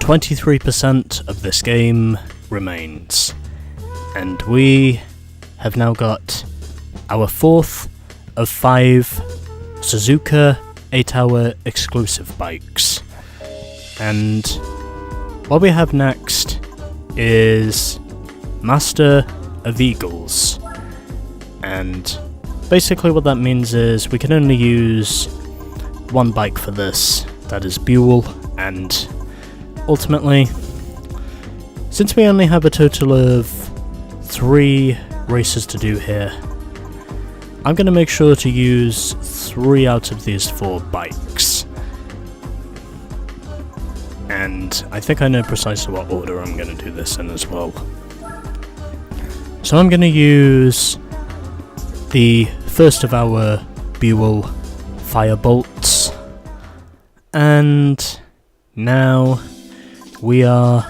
23% of this game remains, and we have now got our fourth of 5 Suzuka 8-hour exclusive bikes. And what we have next is Master of Eagles, and basically what that means is we can only use one bike for this, that is Buell, and ultimately, since we only have a total of 3 races to do here, I'm going to make sure to use 3 out of these 4 bikes. And I think I know precisely what order I'm going to do this in as well. So I'm going to use the first of our Buell Firebolts, and now we are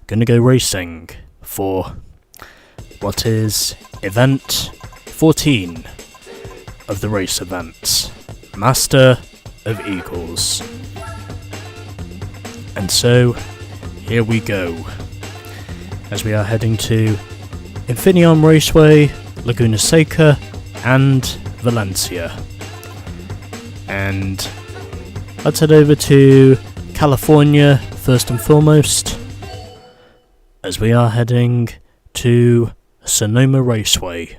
going to go racing for what is event 14 of the race events, Master of Eagles. And so, here we go, as we are heading to Infineon Raceway, Laguna Seca, and Valencia. And let's head over to California first and foremost, as we are heading to Sonoma Raceway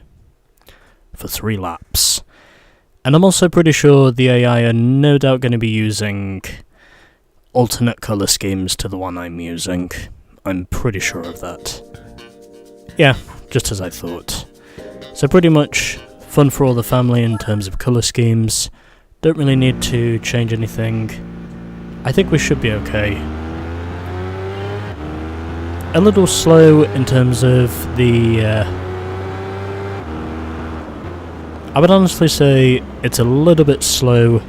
for 3 laps. And I'm also pretty sure the AI are no doubt going to be using alternate colour schemes to the one I'm using. I'm pretty sure of that. Yeah, just as I thought. So pretty much fun for all the family in terms of colour schemes. Don't really need to change anything. I think we should be okay. A little slow in terms of the... I would honestly say it's a little bit slow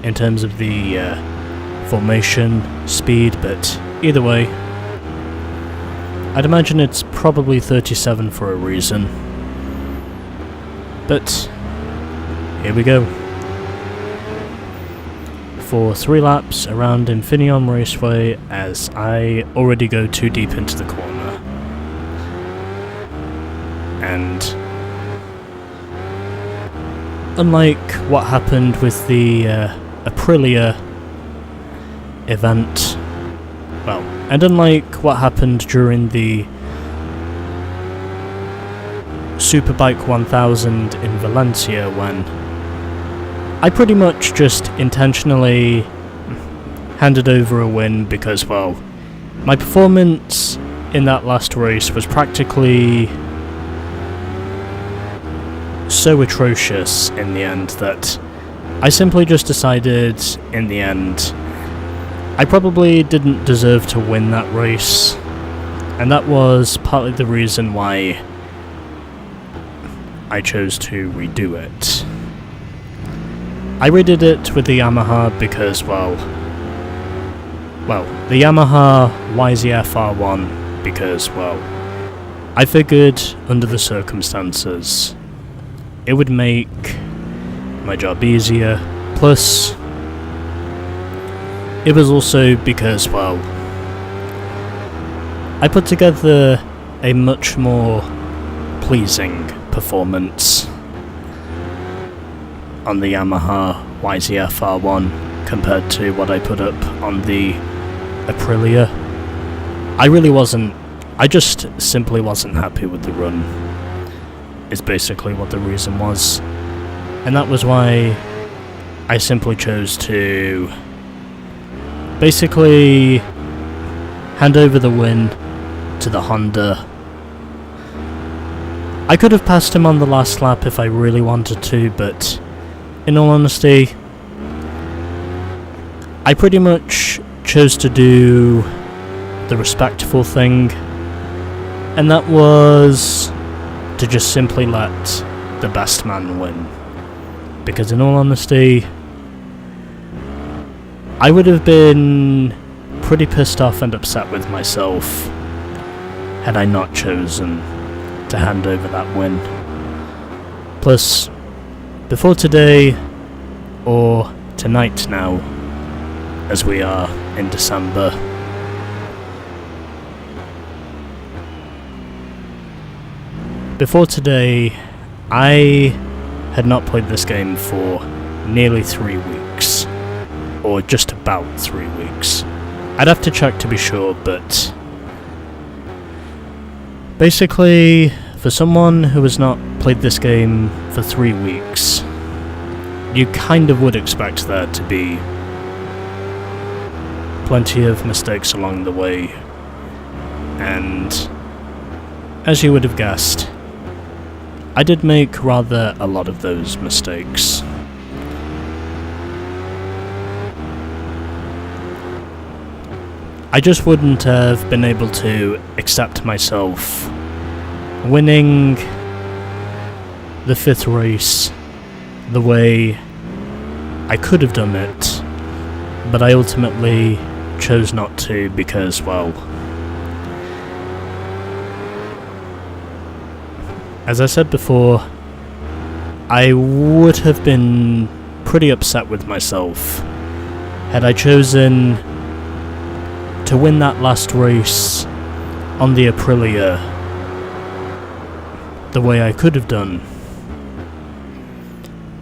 in terms of the formation speed, but either way, I'd imagine it's probably 37 for a reason. But here we go. For 3 laps around Infineon Raceway, as I already go too deep into the corner. And unlike what happened with the Aprilia event, and unlike what happened during the Superbike 1000 in Valencia, when I pretty much just intentionally handed over a win because, well, my performance in that last race was practically so atrocious in the end that I simply just decided in the end I probably didn't deserve to win that race, and that was partly the reason why I chose to redo it. I redid it with the Yamaha because, well, the Yamaha YZF R1 because, well, I figured under the circumstances it would make my job easier, plus it was also because, well, I put together a much more pleasing performance on the Yamaha YZF R1 compared to what I put up on the Aprilia. I just simply wasn't happy with the run, is basically what the reason was. And that was why I simply chose to basically hand over the win to the Honda. I could have passed him on the last lap if I really wanted to, but in all honesty, I pretty much chose to do the respectful thing, and that was to just simply let the best man win. Because in all honesty, I would have been pretty pissed off and upset with myself had I not chosen to hand over that win. Plus, before today, or tonight now, as we are in December, before today, I had not played this game for nearly 3 weeks, or just about 3 weeks. I'd have to check to be sure, but basically, for someone who has not played this game for 3 weeks, you kind of would expect there to be plenty of mistakes along the way, and as you would have guessed, I did make rather a lot of those mistakes. I just wouldn't have been able to accept myself winning the 5th race the way I could have done it, but I ultimately chose not to because, well, as I said before, I would have been pretty upset with myself had I chosen to win that last race on the Aprilia the way I could have done.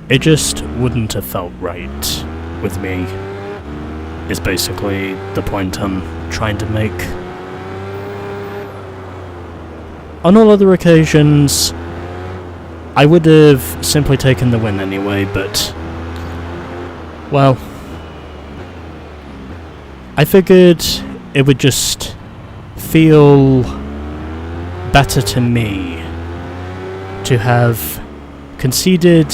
It just wouldn't have felt right with me, is basically the point I'm trying to make. On all other occasions, I would have simply taken the win anyway, but, well, I figured it would just feel better to me to have conceded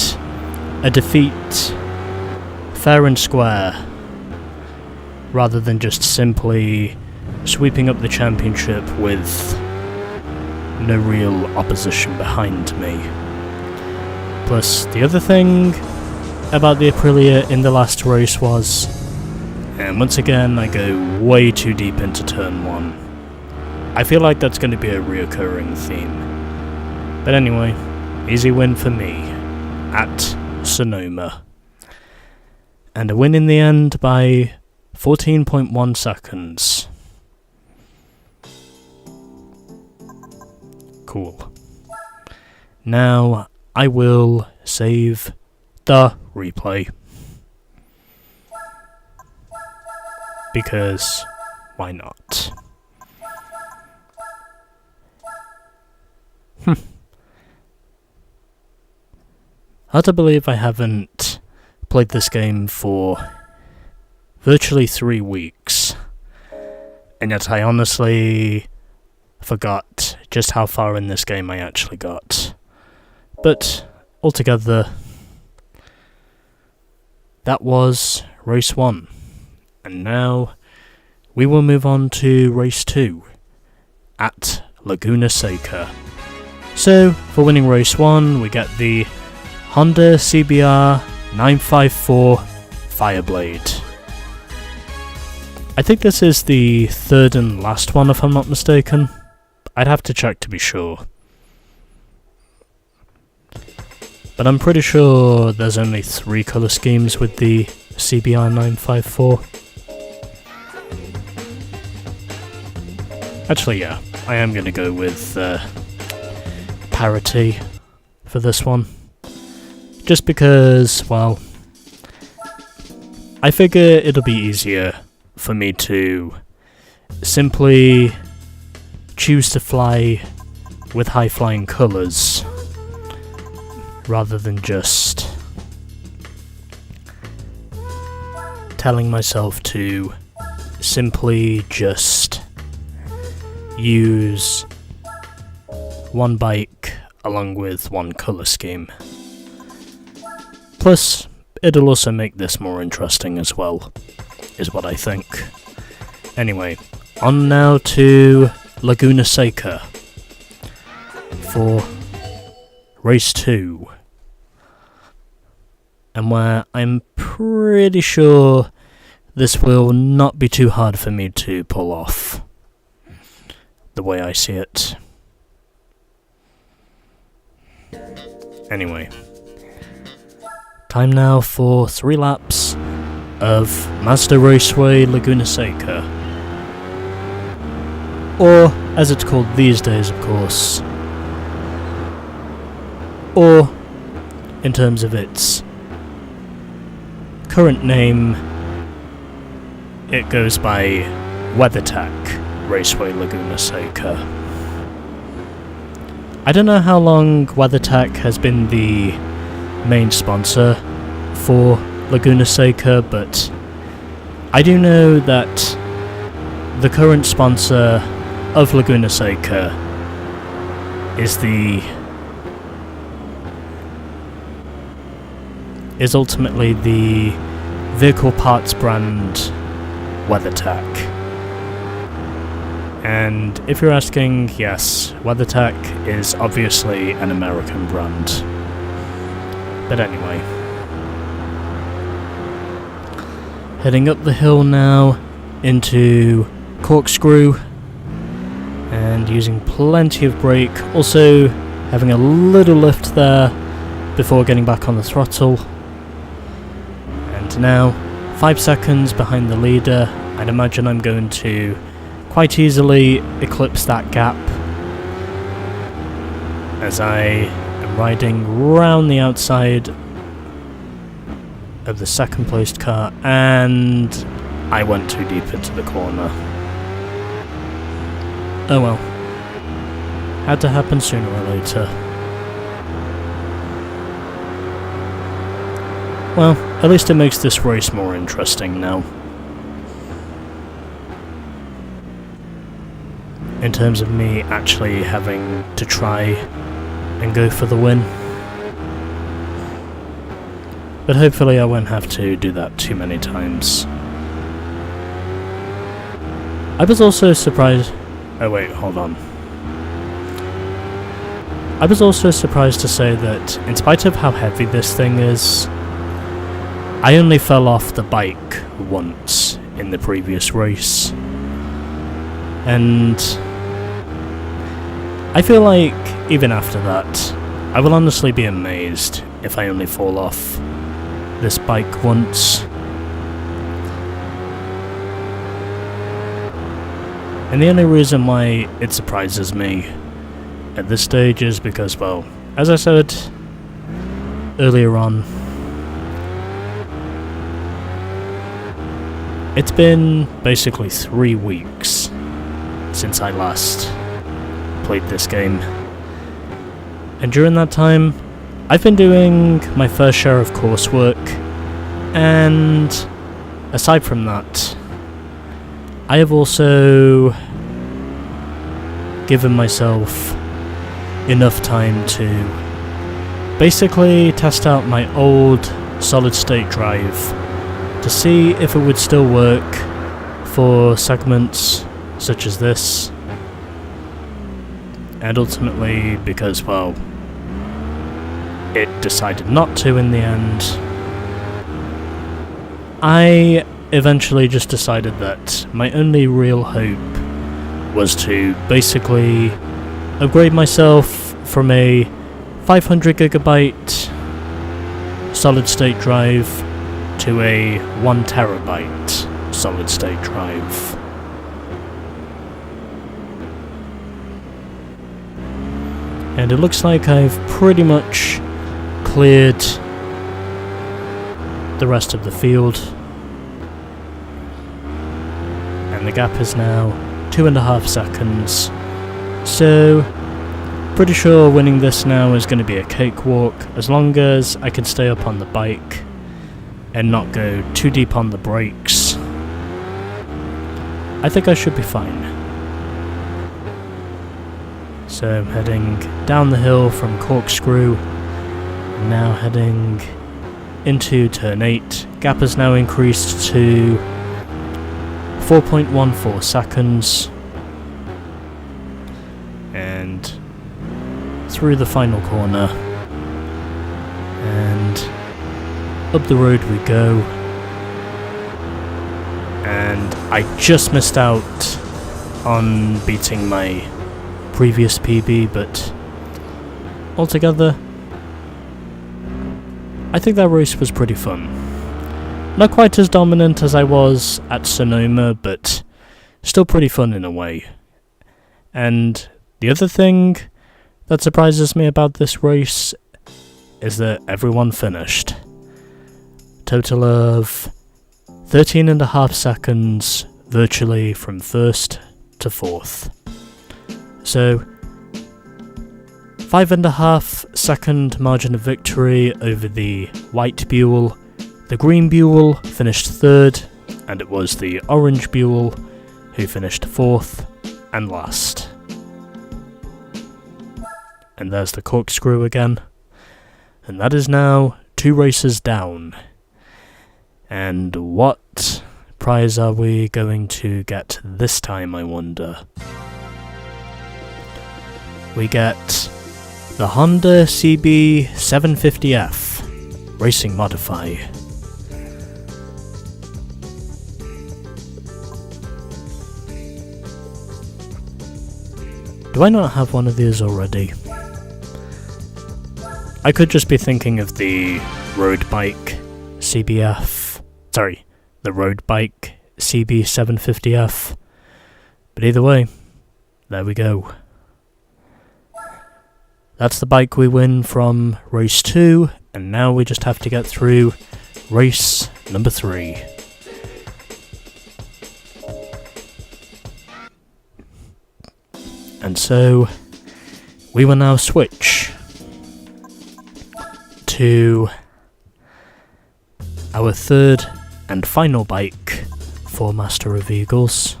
a defeat fair and square, rather than just simply sweeping up the championship with no real opposition behind me. Plus, the other thing about the Aprilia in the last race was, and once again I go way too deep into turn 1. I feel like that's going to be a reoccurring theme. But anyway, easy win for me at Sonoma. And a win in the end by 14.1 seconds. Cool. Now I will save the replay. Because why not? Hard to believe I haven't played this game for virtually 3 weeks, and yet I honestly forgot just how far in this game I actually got. But altogether, that was race 1, and now we will move on to race 2 at Laguna Seca. So, for winning race 1, we get the Honda CBR 954 Fireblade. I think this is the 3rd and last one, if I'm not mistaken. I'd have to check to be sure. But I'm pretty sure there's only 3 colour schemes with the CBR 954. Actually, yeah, I am going to go with parity for this one. Just because, well, I figure it'll be easier for me to simply choose to fly with high-flying colours rather than just telling myself to simply just use one bike along with one colour scheme. Plus, it'll also make this more interesting as well, is what I think. Anyway, on now to Laguna Seca for race 2, and where I'm pretty sure this will not be too hard for me to pull off, the way I see it. Anyway, time now for 3 laps of Mazda Raceway Laguna Seca, or as it's called these days, of course, or in terms of its current name, it goes by WeatherTech Raceway Laguna Seca. I don't know how long WeatherTech has been the main sponsor for Laguna Seca, but I do know that the current sponsor of Laguna Seca is ultimately the vehicle parts brand WeatherTech. And if you're asking, yes, WeatherTech is obviously an American brand. But anyway, heading up the hill now into Corkscrew and using plenty of brake, also having a little lift there before getting back on the throttle. And now 5 seconds behind the leader. I'd imagine I'm going to quite easily eclipse that gap as I am riding round the outside of the second placed car, and I went too deep into the corner. Oh well. Had to happen sooner or later. Well, at least it makes this race more interesting now. In terms of me actually having to try and go for the win. But hopefully I won't have to do that too many times. I was also surprised... Oh wait, hold on. I was also surprised to say that, in spite of how heavy this thing is, I only fell off the bike once in the previous race. And I feel like, even after that, I will honestly be amazed if I only fall off this bike once. And the only reason why it surprises me at this stage is because, well, as I said earlier on, it's been basically 3 weeks since I last played this game. And during that time, I've been doing my first share of coursework, and aside from that, I have also given myself enough time to basically test out my old solid-state drive to see if it would still work for segments such as this. And ultimately, because, well, it decided not to in the end, I eventually just decided that my only real hope was to basically upgrade myself from a 500GB solid state drive to a 1TB solid state drive. And it looks like I've pretty much cleared the rest of the field. And the gap is now 2.5 seconds. So, pretty sure winning this now is going to be a cakewalk, as long as I can stay up on the bike and not go too deep on the brakes. I think I should be fine. So I'm heading down the hill from Corkscrew, now heading into turn 8. Gap has now increased to 4.14 seconds. And through the final corner. And up the road we go. And I just missed out on beating my previous PB, but altogether, I think that race was pretty fun. Not quite as dominant as I was at Sonoma, but still pretty fun in a way. And the other thing that surprises me about this race is that everyone finished. Total of 13.5 seconds virtually from first to fourth. So 5.5 second margin of victory over the white Buell. The green Buell finished third, and it was the orange Buell who finished fourth and last. And there's the corkscrew again. And that is now 2 races down. And what prize are we going to get this time, I wonder? We get the Honda CB750F Racing Modify. Do I not have one of these already? I could just be thinking of the road bike the road bike CB750F. But either way, there we go. That's the bike we win from race 2, and now we just have to get through race number 3. And so, we will now switch to our third and final bike for Master of Eagles.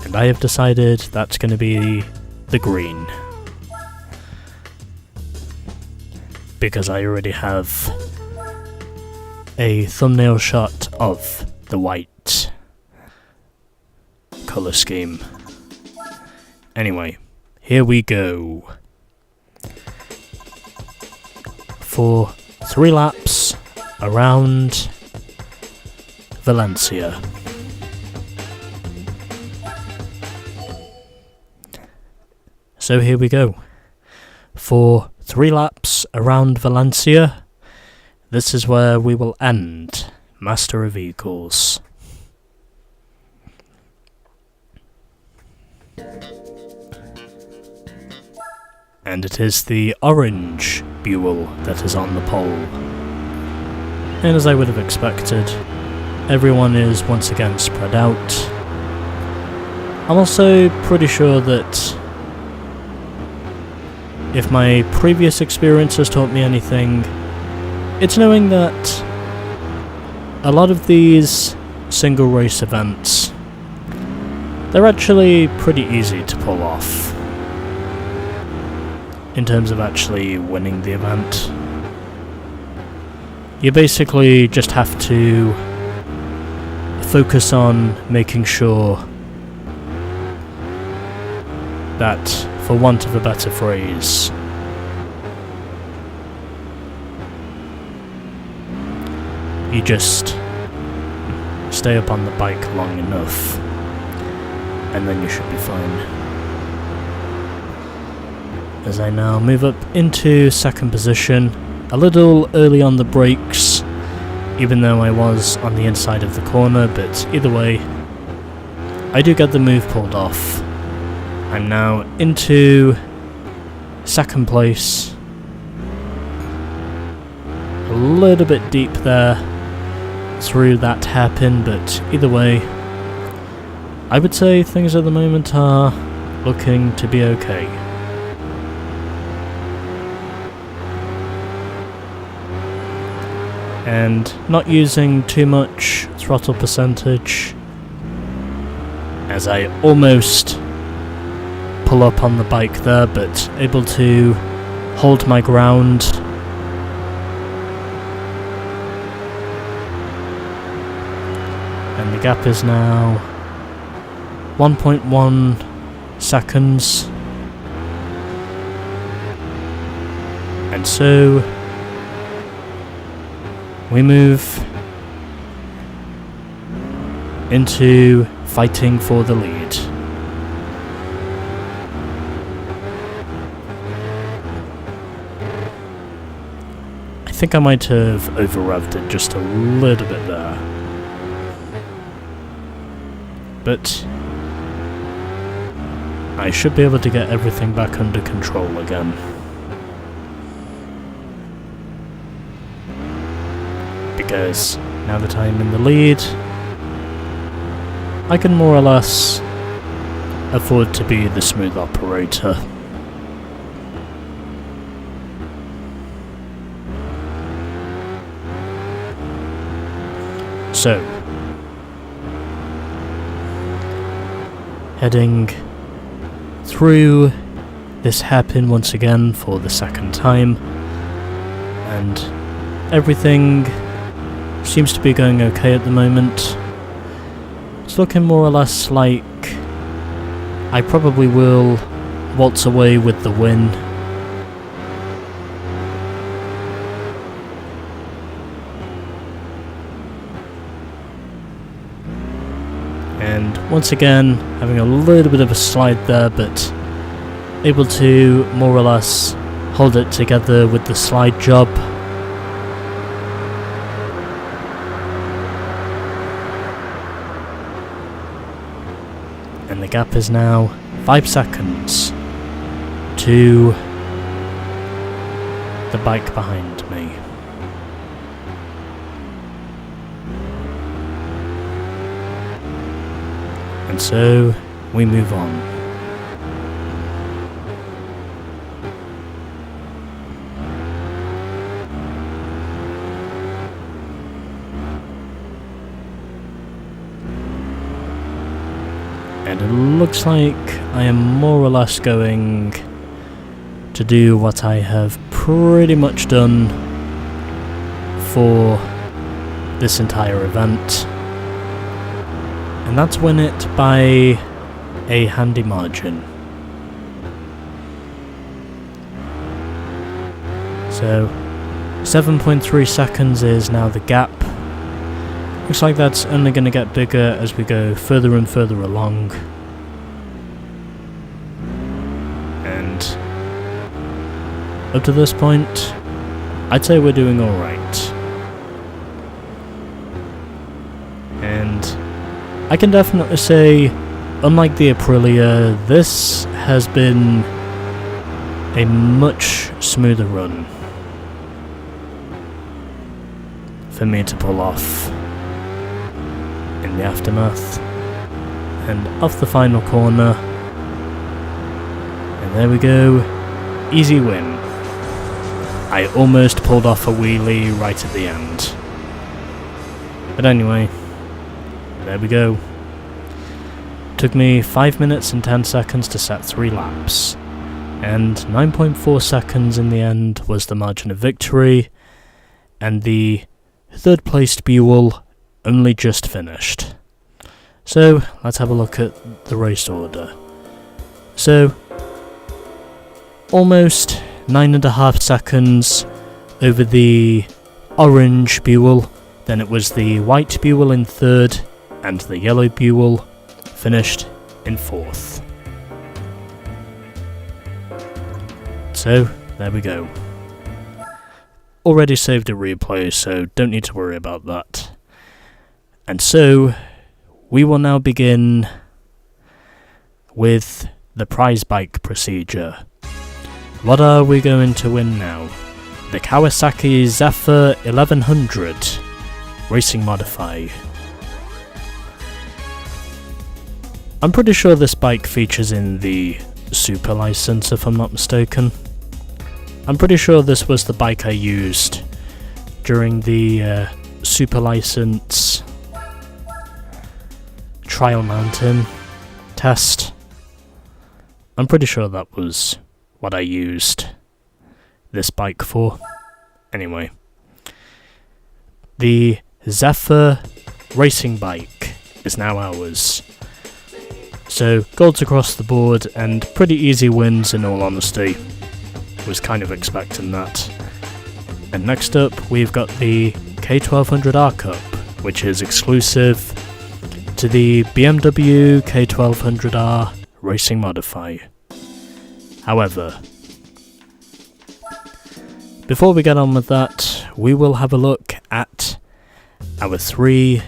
And I have decided that's going to be the green. Because I already have a thumbnail shot of the white colour scheme. Anyway, here we go. For 3 laps around Valencia. So here we go. For 3 laps around Valencia, this is where we will end Master of Eagles. And it is the orange Buell that is on the pole. And as I would have expected, everyone is once again spread out. I'm also pretty sure that if my previous experience has taught me anything, it's knowing that a lot of these single race events, they're actually pretty easy to pull off. In terms of actually winning the event. You basically just have to focus on making sure that, for want of a better phrase, you just stay up on the bike long enough, and then you should be fine. As I now move up into second position, a little early on the brakes, even though I was on the inside of the corner, but either way, I do get the move pulled off. I'm now into second place. A little bit deep there through that hairpin, but either way, I would say things at the moment are looking to be okay. And not using too much throttle percentage, as I almost pull up on the bike there, but able to hold my ground. And the gap is now 1.1 seconds. And so we move into fighting for the lead. I think I might have over-revved it just a little bit there. But I should be able to get everything back under control again. Because now that I'm in the lead, I can more or less afford to be the smooth operator. So, heading through this hairpin once again for the second time, and everything seems to be going okay at the moment. It's looking more or less like I probably will waltz away with the win. And once again, having a little bit of a slide there, but able to more or less hold it together with the slide job. And the gap is now 5 seconds to the bike behind me. And so we move on. And it looks like I am more or less going to do what I have pretty much done for this entire event. And that's win it by a handy margin. So 7.3 seconds is now the gap. Looks like that's only going to get bigger as we go further and further along. And up to this point, I'd say we're doing alright. And I can definitely say, unlike the Aprilia, this has been a much smoother run for me to pull off in the aftermath. And off the final corner, and there we go, easy win. I almost pulled off a wheelie right at the end. But anyway, there we go. Took me 5 minutes and 10 seconds to set 3 laps, and 9.4 seconds in the end was the margin of victory, and the third placed Buell only just finished. So let's have a look at the race order. So almost 9.5 seconds over the orange Buell, then it was the white Buell in third, and the yellow Buell finished in fourth. So, there we go. Already saved a replay, so don't need to worry about that. And so, we will now begin with the prize bike procedure. What are we going to win now? The Kawasaki Zephyr 1100 Racing Modify. I'm pretty sure this bike features in the Super license, if I'm not mistaken. I'm pretty sure this was the bike I used during the Super license Trial Mountain test. I'm pretty sure that was what I used this bike for. Anyway, the Zephyr racing bike is now ours. So, golds across the board, and pretty easy wins in all honesty. Was kind of expecting that. And next up, we've got the K1200R Cup, which is exclusive to the BMW K1200R Racing Modify. However, before we get on with that, we will have a look at our 3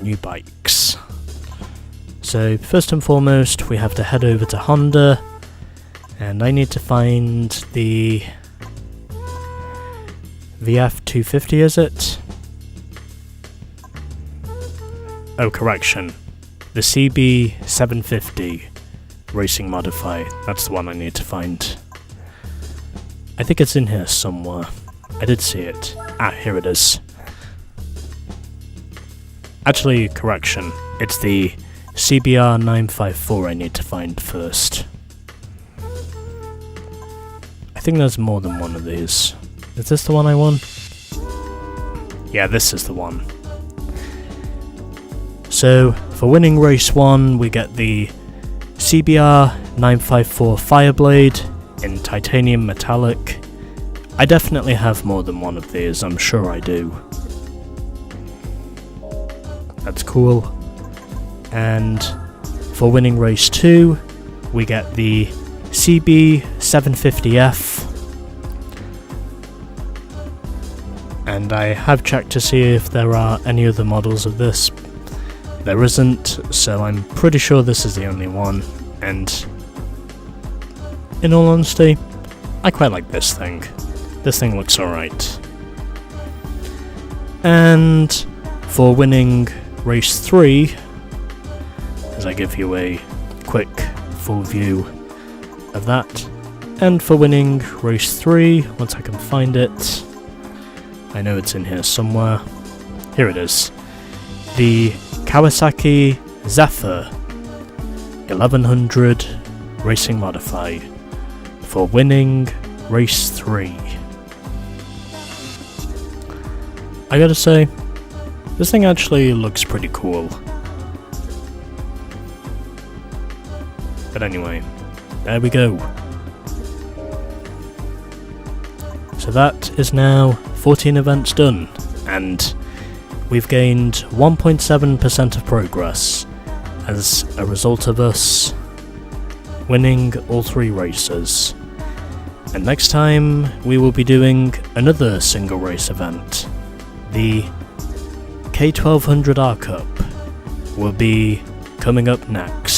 new bikes. So first and foremost, we have to head over to Honda, and I need to find the VF250, is it? Oh, correction. The CB750 Racing Modify. That's the one I need to find. I think it's in here somewhere. I did see it. Ah, here it is. Actually, correction. It's the CBR954 I need to find first. I think there's more than one of these. Is this the one I want? Yeah, this is the one. So, for winning race 1, we get the CBR954 Fireblade in titanium metallic. I definitely have more than one of these, I'm sure I do. That's cool. And for winning race 2, we get the CB750F. And I have checked to see if there are any other models of this. There isn't, so I'm pretty sure this is the only one, and in all honesty, I quite like this thing. This thing looks alright. And for winning race 3, as I give you a quick full view of that, and for winning race 3, once I can find it, I know it's in here somewhere, here it is, the Kawasaki Zephyr 1100 Racing Modify for winning race 3. I gotta say, this thing actually looks pretty cool. But anyway, there we go. So that is now 14 events done, and we've gained 1.7% of progress as a result of us winning all 3 races. And next time we will be doing another single race event. The K1200R Cup will be coming up next.